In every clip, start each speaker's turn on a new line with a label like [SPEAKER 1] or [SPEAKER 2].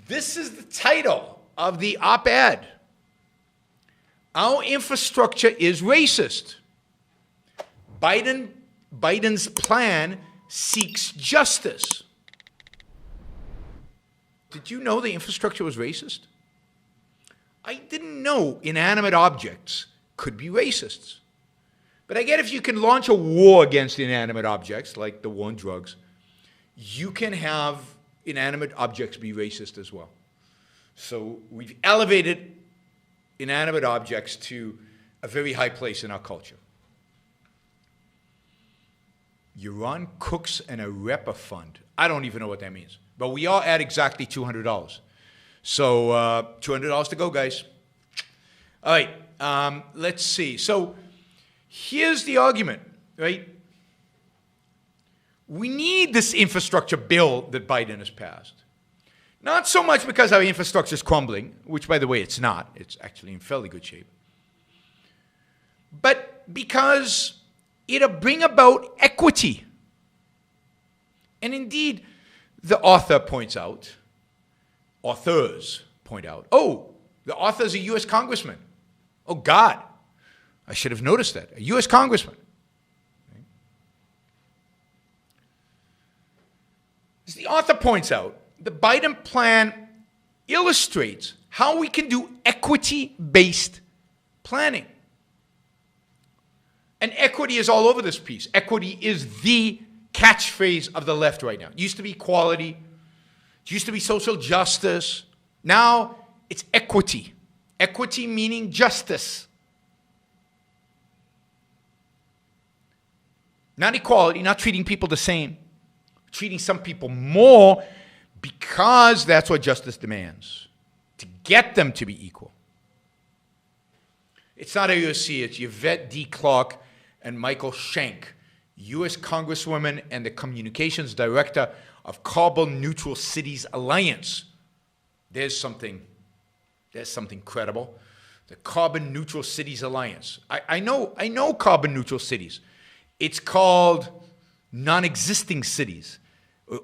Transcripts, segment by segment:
[SPEAKER 1] This is the title of the op-ed. Our infrastructure is racist. Biden's plan seeks justice. Did you know the infrastructure was racist? I didn't know inanimate objects could be racists. But I get if you can launch a war against inanimate objects, like the war on drugs, you can have inanimate objects be racist as well. So we've elevated inanimate objects to a very high place in our culture. Iran cooks an Arepa fund. I don't even know what that means. But we are at exactly $200. So $200 to go, guys. All right, let's see. So here's the argument, right? We need this infrastructure bill that Biden has passed. Not so much because our infrastructure is crumbling, which, by the way, it's not. It's actually in fairly good shape. But because it'll bring about equity. And indeed, the author points out, authors point out, oh, the author is a U.S. congressman. Oh, God, I should have noticed that. A U.S. congressman. As the author points out, the Biden plan illustrates how we can do equity-based planning. And equity is all over this piece. Equity is the catchphrase of the left right now. It used to be equality. It used to be social justice. Now it's equity. Equity meaning justice. Not equality, not treating people the same. Treating some people more because that's what justice demands. To get them to be equal. It's not AOC, it's Yvette D. Clarke and Michael Schenck, U.S. Congresswoman and the Communications Director of Carbon Neutral Cities Alliance. There's something credible. The Carbon Neutral Cities Alliance. I know carbon neutral cities. It's called non-existing cities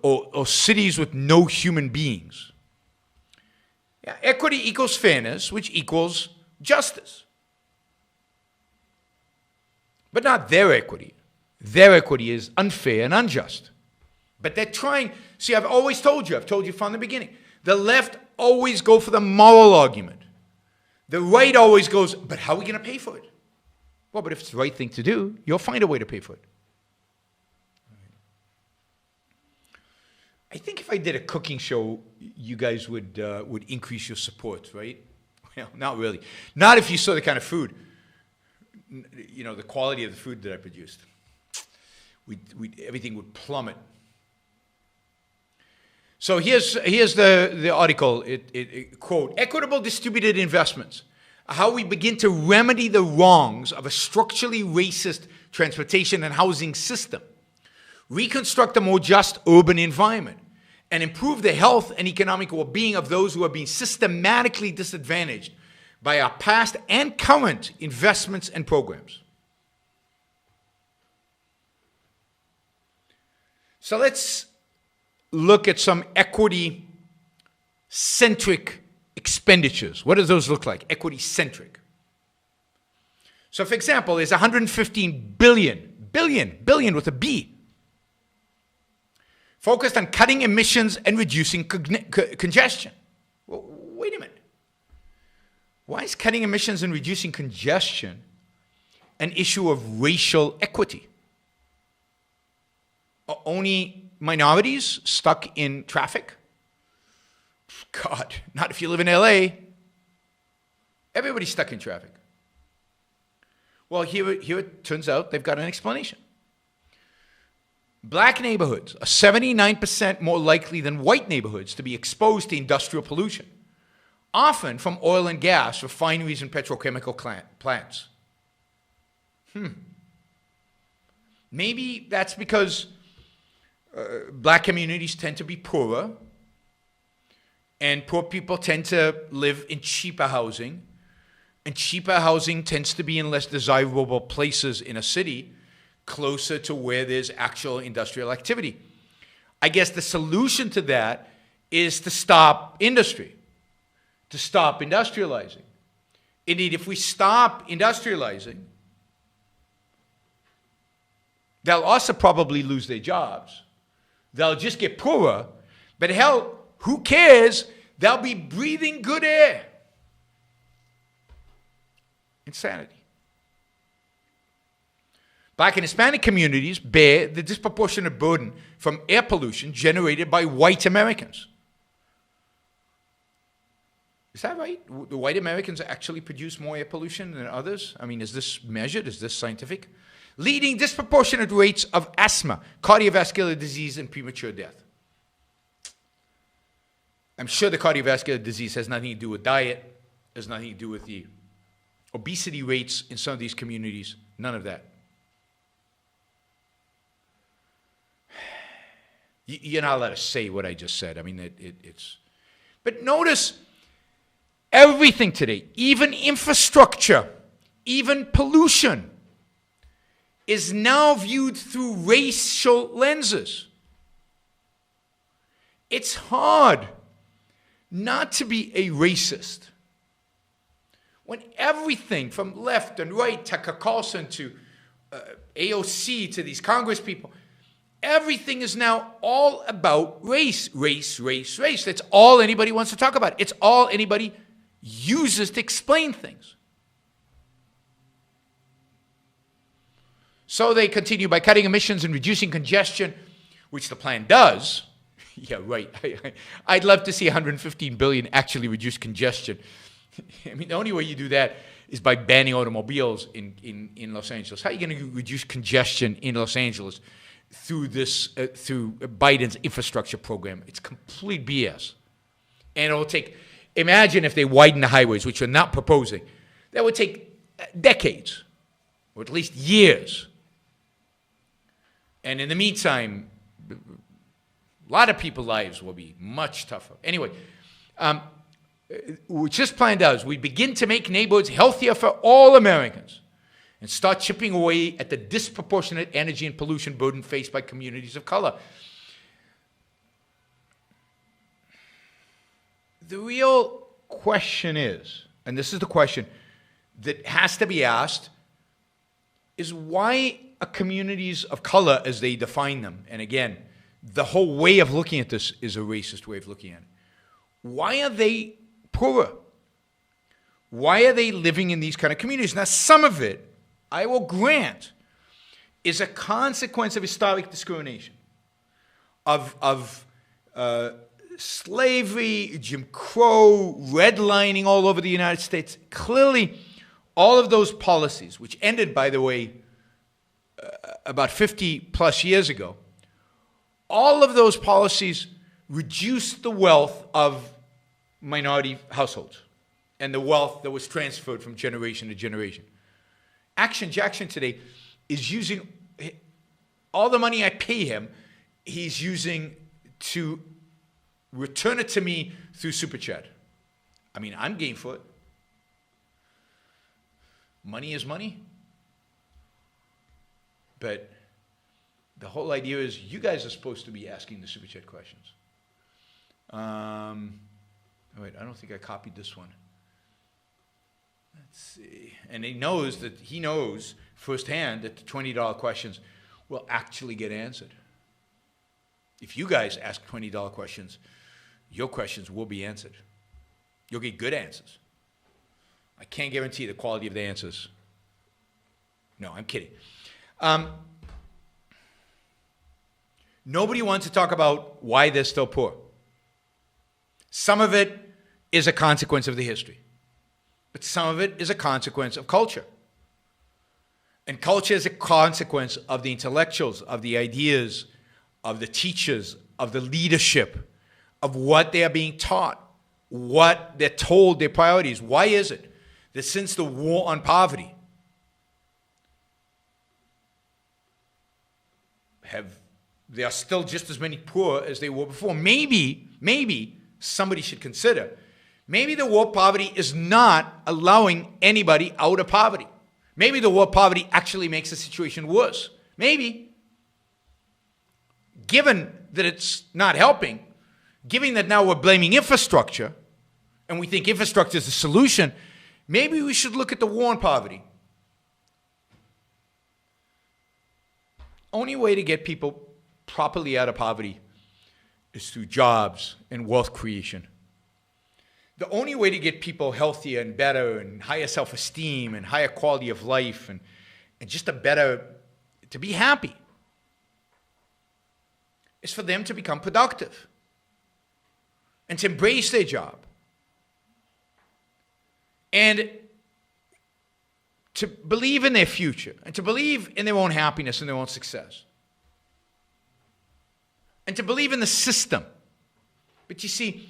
[SPEAKER 1] or cities with no human beings. Yeah, equity equals fairness, which equals justice. But not their equity. Their equity is unfair and unjust. But they're trying. See, I've told you from the beginning, the left always go for the moral argument. The right always goes, but how are we going to pay for it? Well, but if it's the right thing to do, you'll find a way to pay for it. I think if I did a cooking show, you guys would increase your support, right? Well, not really. Not if you saw the kind of food, the quality of the food that I produced. Everything would plummet. So here's the article. It quote, equitable distributed investments, how we begin to remedy the wrongs of a structurally racist transportation and housing system, reconstruct a more just urban environment, and improve the health and economic well-being of those who are being systematically disadvantaged by our past and current investments and programs. So let's look at some equity-centric expenditures. What do those look like? Equity-centric. So, for example, there's $115 billion with a B, focused on cutting emissions and reducing congestion. Well, wait a minute. Why is cutting emissions and reducing congestion an issue of racial equity? Are only minorities stuck in traffic? God, not if you live in LA. Everybody's stuck in traffic. Well, here it turns out they've got an explanation. Black neighborhoods are 79% more likely than white neighborhoods to be exposed to industrial pollution, often from oil and gas refineries and petrochemical plants. Maybe that's because black communities tend to be poorer, and poor people tend to live in cheaper housing, and cheaper housing tends to be in less desirable places in a city, closer to where there's actual industrial activity. I guess the solution to that is to stop industry, to stop industrializing. Indeed, if we stop industrializing, they'll also probably lose their jobs. They'll just get poorer, but hell, who cares? They'll be breathing good air. Insanity. Black and Hispanic communities bear the disproportionate burden from air pollution generated by white Americans. Is that right? The white Americans actually produce more air pollution than others? I mean, is this measured? Is this scientific? Leading disproportionate rates of asthma, cardiovascular disease, and premature death. I'm sure the cardiovascular disease has nothing to do with diet, has nothing to do with the obesity rates in some of these communities, none of that. You're not allowed to say what I just said. I mean, it's... But notice, everything today, even infrastructure, even pollution, is now viewed through racial lenses. It's hard not to be a racist when everything from left and right, Tucker Carlson to AOC to these Congress people, everything is now all about race, race, race, race. That's all anybody wants to talk about. It's all anybody uses to explain things. So they continue by cutting emissions and reducing congestion, which the plan does. Yeah, right. I'd love to see 115 billion actually reduce congestion. I mean, the only way you do that is by banning automobiles in Los Angeles. How are you going to reduce congestion in Los Angeles through through Biden's infrastructure program? It's complete BS. And it'll take, imagine if they widen the highways, which we're not proposing. That would take decades, or at least years. And in the meantime, a lot of people's lives will be much tougher. Anyway, which this plan does, we begin to make neighborhoods healthier for all Americans and start chipping away at the disproportionate energy and pollution burden faced by communities of color. The real question is, and this is the question that has to be asked, is why are communities of color, as they define them, and again, the whole way of looking at this is a racist way of looking at it, why are they poorer? Why are they living in these kind of communities? Now, some of it, I will grant, is a consequence of historic discrimination, of slavery, Jim Crow, redlining all over the United States. Clearly, all of those policies, which ended, by the way, about 50 plus years ago, all of those policies reduced the wealth of minority households and the wealth that was transferred from generation to generation. Action Jackson today is using all the money I pay him, he's using to return it to me through Super Chat. I mean, I'm game for it. Money is money. But the whole idea is you guys are supposed to be asking the Super Chat questions. Wait, I don't think I copied this one. Let's see. And he knows firsthand that the $20 questions will actually get answered. If you guys ask $20 questions, your questions will be answered. You'll get good answers. I can't guarantee the quality of the answers. No, I'm kidding. Nobody wants to talk about why they're still poor. Some of it is a consequence of the history, but some of it is a consequence of culture. And culture is a consequence of the intellectuals, of the ideas, of the teachers, of the leadership, of what they are being taught, what they're told their priorities. Why is it that since the war on poverty, there are still just as many poor as they were before? Maybe somebody should consider, maybe the war of poverty is not allowing anybody out of poverty. Maybe the war of poverty actually makes the situation worse. Maybe. Given that it's not helping, given that now we're blaming infrastructure, and we think infrastructure is the solution, maybe we should look at the war on poverty. Only way to get people properly out of poverty is through jobs and wealth creation. The only way to get people healthier and better and higher self-esteem and higher quality of life and just to be happy is for them to become productive and to embrace their job and to believe in their future and to believe in their own happiness and their own success and to believe in the system. But you see,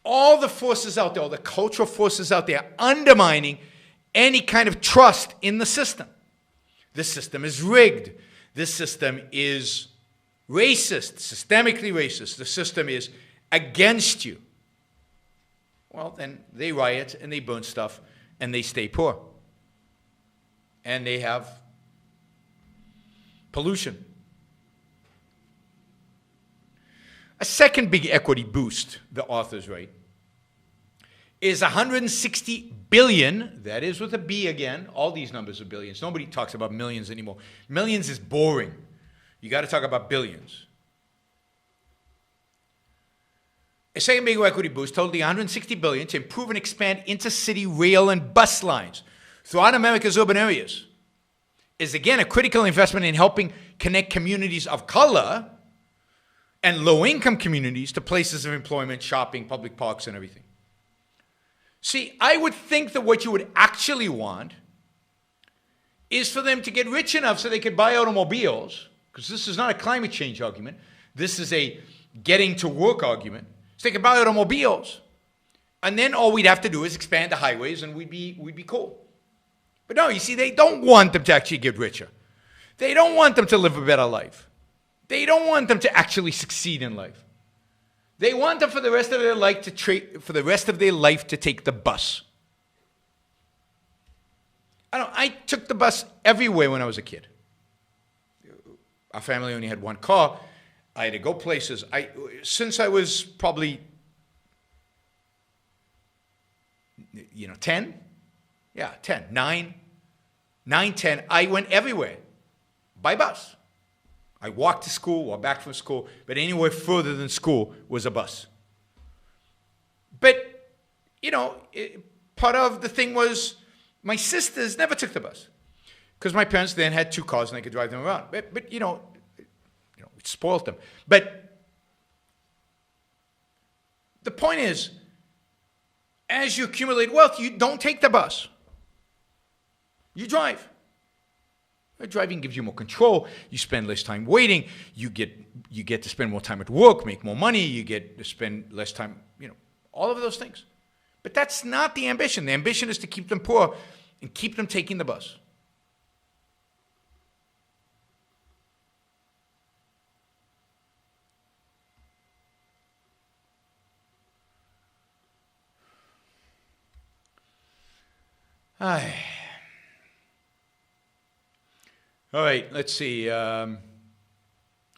[SPEAKER 1] all the forces out there, all the cultural forces out there undermining any kind of trust in the system. This system is rigged. This system is racist, systemically racist. The system is against you. Well, then they riot and they burn stuff and they stay poor. And they have pollution. A second big equity boost, the authors write, is 160 billion, that is with a B again, all these numbers are billions. Nobody talks about millions anymore. Millions is boring. You got to talk about billions. A second big equity boost, totaling 160 billion to improve and expand intercity rail and bus lines throughout America's urban areas, is again a critical investment in helping connect communities of color and low-income communities to places of employment, shopping, public parks, and everything. See, I would think that what you would actually want is for them to get rich enough so they could buy automobiles, because this is not a climate change argument. This is a getting to work argument. So they could buy automobiles, and then all we'd have to do is expand the highways, and we'd be cool. But no, you see, they don't want them to actually get richer. They don't want them to live a better life. They don't want them to actually succeed in life. They want them for the rest of their life to take the bus. I took the bus everywhere when I was a kid. Our family only had one car. I had to go places. Since I was probably, 10? Yeah, 10, 9, 10. I went everywhere by bus. I walked to school or back from school, but anywhere further than school was a bus. But, part of the thing was my sisters never took the bus because my parents then had two cars and they could drive them around. But it spoiled them. But the point is, as you accumulate wealth, you don't take the bus. You drive. Driving gives you more control. You spend less time waiting. You get to spend more time at work, make more money. You get to spend less time, all of those things. But that's not the ambition. The ambition is to keep them poor and keep them taking the bus. All right, let's see. There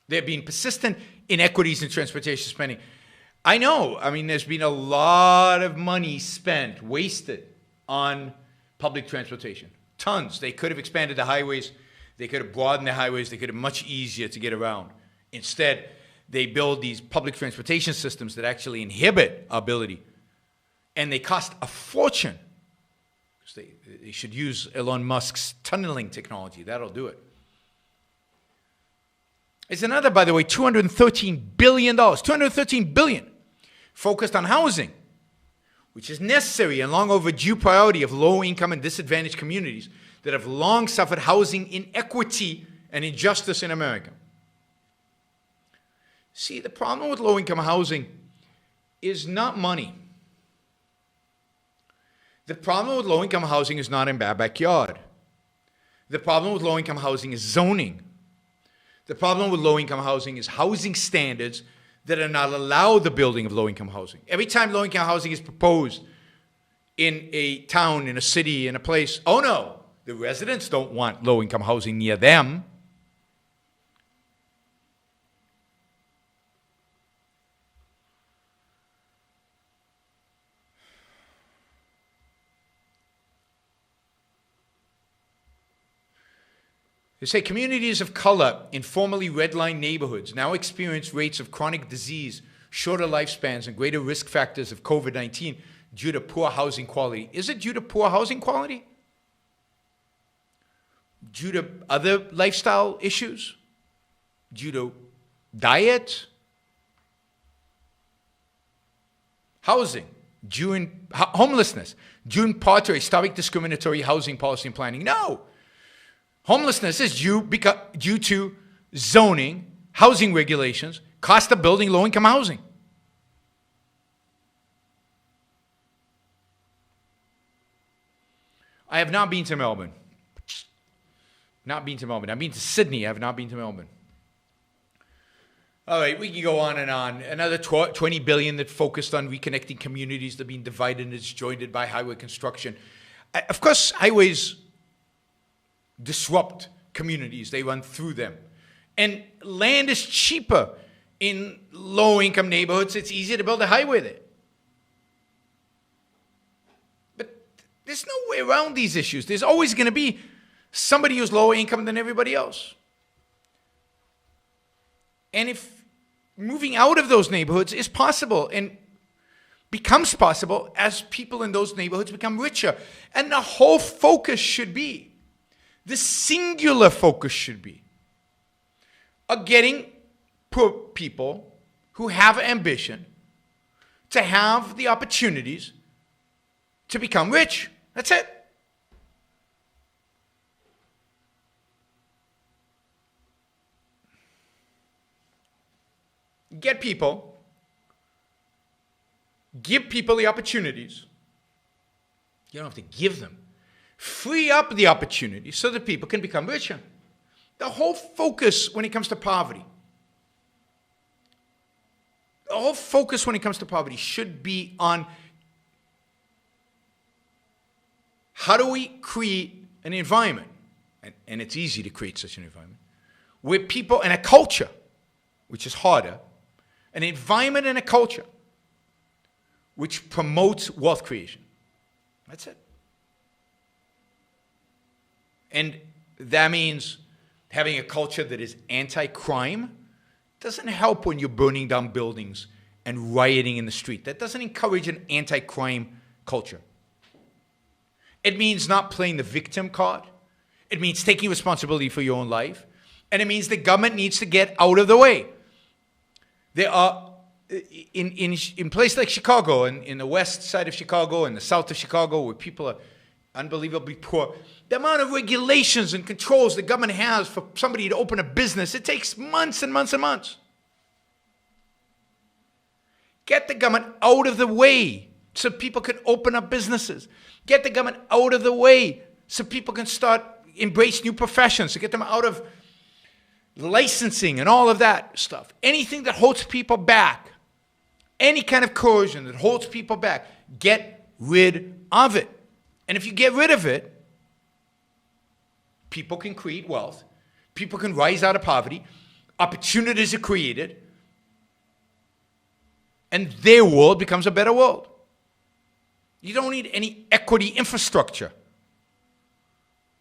[SPEAKER 1] have been persistent inequities in transportation spending. I know. There's been a lot of money spent, wasted on public transportation. Tons. They could have expanded the highways. They could have broadened the highways. They could have much easier to get around. Instead, they build these public transportation systems that actually inhibit our ability. And they cost a fortune. They should use Elon Musk's tunneling technology. That'll do it. There's another, by the way, $213 billion, $213 billion, focused on housing, which is necessary and long overdue priority of low-income and disadvantaged communities that have long suffered housing inequity and injustice in America. See, the problem with low-income housing is not money. The problem with low-income housing is not in our backyard. The problem with low-income housing is zoning. The problem with low-income housing is housing standards that are not allowed the building of low-income housing. Every time low-income housing is proposed in a town, in a city, in a place, oh no, the residents don't want low-income housing near them. They say communities of color in formerly redlined neighborhoods now experience rates of chronic disease, shorter lifespans, and greater risk factors of COVID-19 due to poor housing quality. Is it due to poor housing quality? Due to other lifestyle issues? Due to diet? Housing, homelessness, due in part to a historic discriminatory housing policy and planning. No. Homelessness is due to zoning, housing regulations, cost of building low-income housing. I have not been to Melbourne. I've been to Sydney. I have not been to Melbourne. All right, we can go on and on. Another $20 billion that focused on reconnecting communities that are being divided and disjointed by highway construction. Of course, highways disrupt communities. They run through them. And land is cheaper in low-income neighborhoods. It's easier to build a highway there. But there's no way around these issues. There's always going to be somebody who's lower income than everybody else. And if moving out of those neighborhoods is possible and becomes possible as people in those neighborhoods become richer. And the whole focus should be, the singular focus should be, of getting poor people who have ambition to have the opportunities to become rich. That's it. Get people, give people the opportunities. You don't have to give them. Free up the opportunities so that people can become richer. The whole focus when it comes to poverty, should be on how do we create an environment, and it's easy to create such an environment, where people, and a culture, which is harder, an environment and a culture which promotes wealth creation. That's it. And that means having a culture that is anti-crime doesn't help when you're burning down buildings and rioting in the street. That doesn't encourage an anti-crime culture. It means not playing the victim card. It means taking responsibility for your own life. And it means the government needs to get out of the way. There are, in places like Chicago, in the west side of Chicago, and the south of Chicago, where people are unbelievably poor, the amount of regulations and controls the government has for somebody to open a business, it takes months and months and months. Get the government out of the way so people can open up businesses. Get the government out of the way so people can embrace new professions, to get them out of licensing and all of that stuff. Anything that holds people back, any kind of coercion that holds people back, get rid of it. And if you get rid of it, people can create wealth, people can rise out of poverty, opportunities are created, and their world becomes a better world. You don't need any equity infrastructure.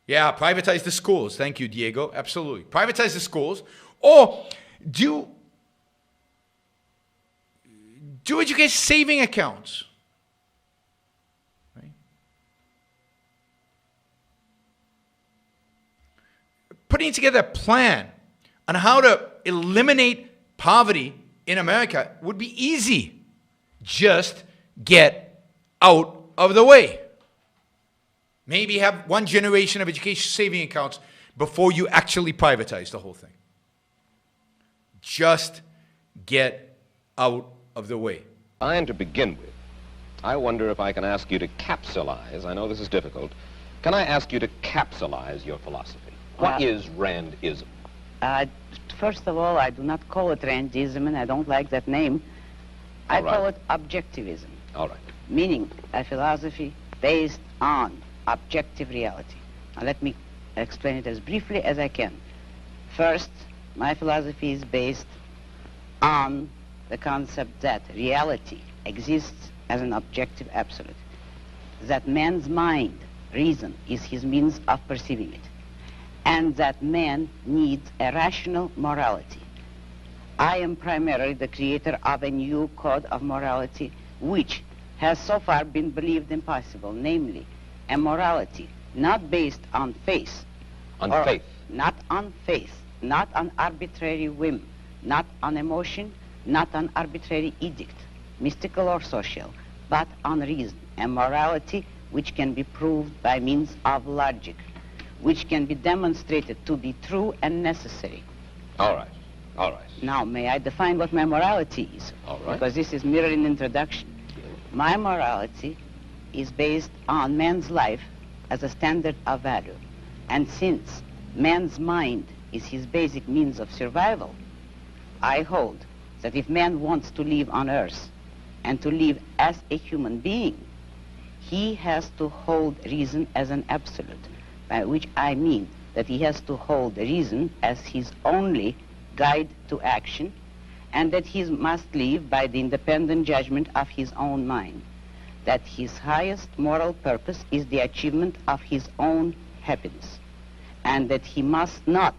[SPEAKER 1] Yeah, privatize the schools. Thank you, Diego. Absolutely. Privatize the schools. Or do education saving accounts. Right? Putting together a plan on how to eliminate poverty in America would be easy. Just get out of the way. Maybe have one generation of education saving accounts before you actually privatize the whole thing. Just get out of the way.
[SPEAKER 2] And to begin with, I wonder if I can ask you to capsulize. I know this is difficult. Can I ask you to capsulize your philosophy? What is Randism?
[SPEAKER 3] First of all, I do not call it Randism, and I don't like that name. I call it objectivism.
[SPEAKER 2] All right.
[SPEAKER 3] Meaning a philosophy based on objective reality. Now let me explain it as briefly as I can. First, my philosophy is based on the concept that reality exists as an objective absolute. That man's mind, reason, is his means of perceiving it. and that man needs a rational morality. I am primarily the creator of a new code of morality which has so far been believed impossible, namely a morality not based on faith.
[SPEAKER 2] On faith.
[SPEAKER 3] Not on faith, not on arbitrary whim, not on emotion, not on arbitrary edict, mystical or social, but on reason, a morality which can be proved by means of logic, which can be demonstrated to be true and necessary.
[SPEAKER 2] All right. All right.
[SPEAKER 3] Now, may I define what my morality is?
[SPEAKER 2] All right.
[SPEAKER 3] Because this is merely an introduction. My morality is based on man's life as a standard of value. And since man's mind is his basic means of survival, I hold that if man wants to live on earth and to live as a human being, he has to hold reason as an absolute, by which I mean that he has to hold reason as his only guide to action, and that he must live by the independent judgment of his own mind, that his highest moral purpose is the achievement of his own happiness, and that he must not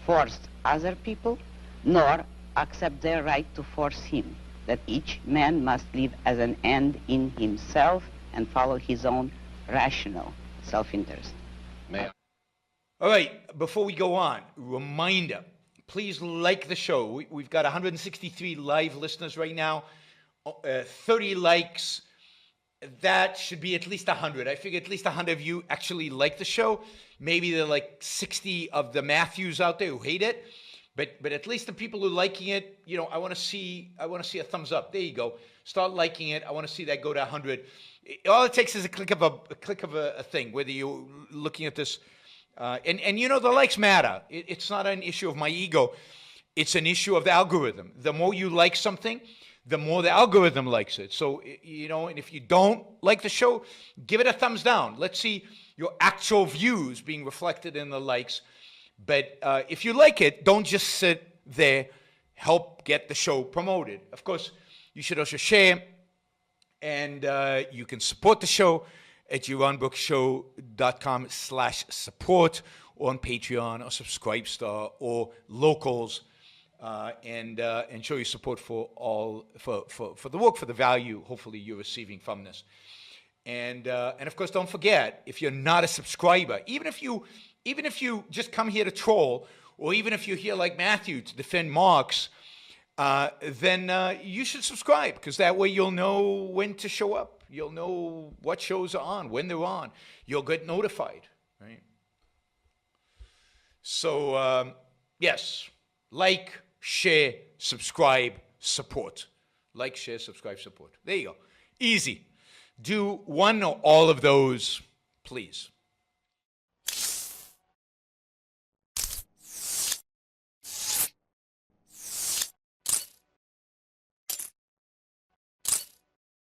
[SPEAKER 3] force other people nor accept their right to force him, that each man must live as an end in himself and follow his own rational self-interest.
[SPEAKER 2] May I?
[SPEAKER 1] All right, before we go on, reminder, please like the show. We've got 163 live listeners right now, 30 likes. That should be at least 100. I figure at least 100 of you actually like the show. Maybe there are like 60 of the Matthews out there who hate it. But at least the people who are liking it, you know, I want to see a thumbs up. There you go. Start liking it. I want to see that go to 100. All it takes is a click of a thing, whether you're looking at this. And you know, the likes matter. It's not an issue of my ego. It's an issue of the algorithm. The more you like something, the more the algorithm likes it. So, you know, and if you don't like the show, give it a thumbs down. Let's see your actual views being reflected in the likes. But if you like it, don't just sit there. Help get the show promoted. Of course, you should also share. And you can support the show at JeronBrookShow.com/support, or on Patreon or Subscribestar or Locals, and show your support for the work, for the value hopefully you're receiving from this. And of course, don't forget, if you're not a subscriber, even if you just come here to troll, or even if you're here like Matthew to defend Marx, then you should subscribe, because that way you'll know when to show up. You'll know what shows are on, when they're on. You'll get notified, right? So, yes, like, share, subscribe, support. Like, share, subscribe, support. There you go. Easy. Do one or all of those, please.